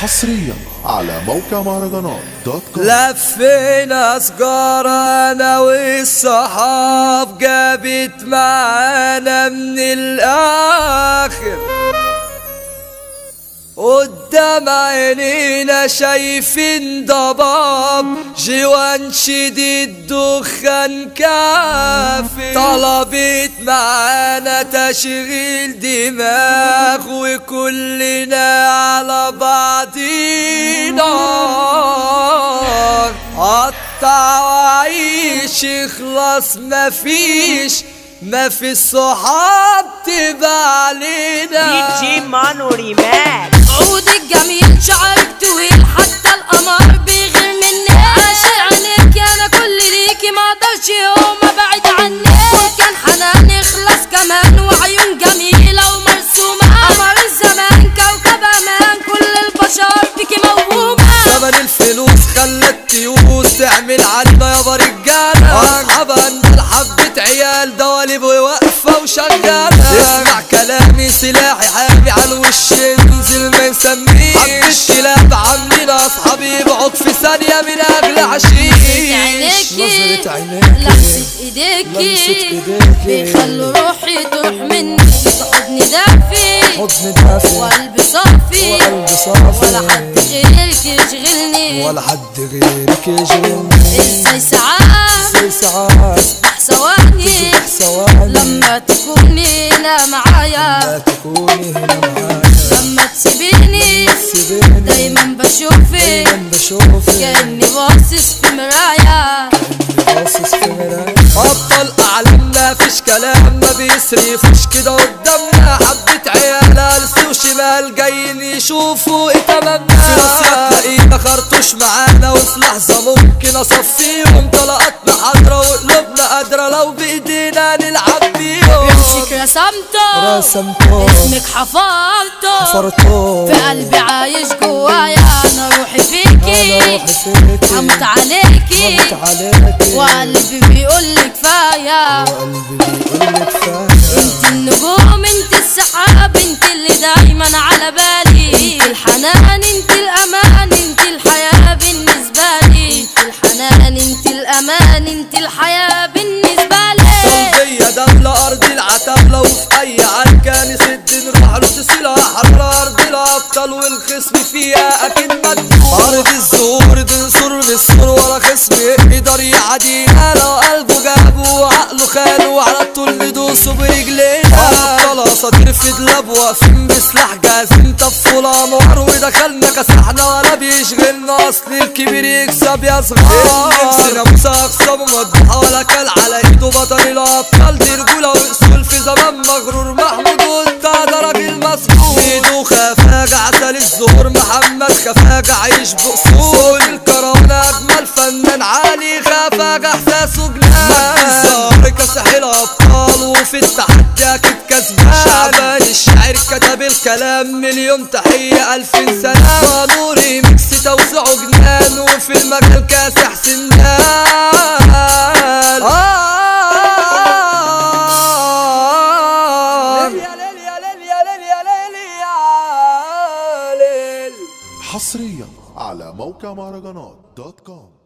حصريا على موقع مهرجانات دوت كوم. لفينا سجارة انا والصحاب جابت معانا من الاخر، قدام عينينا شايفين ضباب جوان شديد دخان كافي، طلبت معانا تشغيل دماغ وكلنا على بعضينا، قطع وعيش اخلص ما في الصحاب تبقى علينا. دي جي مانو ريماك. عودك جميل شعرك طويل حتى القمر بيغير مني، عاشق عينيك انا كل ليكي ما اقدرش يوم ابعد عنك، كان حنان يخلص كمان وعيون جميلة ومرسومة، قمر الزمان كوكب امان كل البشر فيكي موهومة. زمن الفلوس خلى التيوس تعمل علينا يابا رجالة، اصحاب عندنا حبة عيال دواليب وواقفة وشغالة، اسمع كلامي سلاحي حامي على الوش انزل ما يسميش، حبة كلاب عاملين اصحابي يبعد في ثانية من اجل عشيش. نظرة عينيكي لمسة ايديكي بيخلوا روحي تروح مني، حضن دافي وقلبي صافي ولا حد غيرك يشغلني ازاي ساعات تسبح ثواني لما تكوني هنا معايا، لما تسيبيني دايما بشوفك كأني باصص في مرايا. ابطال اعلامنا فيش كلام ما بيصرفوش كده قدامنا، حبة عيال هلس وشمال جايين يشوفوا ايه تمامنا، في ناس تلاقينا خرطوش معانا وفي لحظة ممكن اصفيهم، طلقاتنا حاضرة وقلوبنا قادرة لو بايدينا نلعب بيهم. امسك رسمته اسمك حفرته في قلبي عايش جوايا، انا روحي فيكي هموت عليكي وقلبي بيقولك كفاية، انت النجوم انت السحاب انت اللي دايما على بالي، انت الحنان انت الامان انت الحياة بالنسبة لي، انت الحنان انت الامان انت الحياة بالنسبة لي. صلبية دولة ارض العتبلة وفي اي عركان يسد نروح له تسيلها حرة ارض الابطال والخصم فيها اكيد مدفون، ارض الزهور بنصر بالسور ولا خصم يقدر يعدينا، لو قلبه جابه وعقله خانه وعلى طول ندوسه برجلينا، ابطال اساطير في دلاب واقفين بسلاح جاهزين طفوله نار ودخلنا كسحنا ولا بيشغلنا، اصل الكبير يكسب يا صغار، نفسنا موسى اخصامه مذبوحه ولا كل على ايده بطل الابطال، دي رجوله واصول في زمان مغرور محمود وانت ده راجل مسؤول، ايده خفاجة عسل الزهور محمد خفاجة عايش بأصول، الكرامة اجمل فنان علي خفاجة احساسه جنان، الزهر كسح الابطال وفي التحدي اكيد كسبان، شعبان الشاعر كتب الكلام مليون تحية الف سلام، ونوري ميكس توزعه جنان وفي المجال كاسح سنان. حصريا على موقع مهرجانات دوت كوم.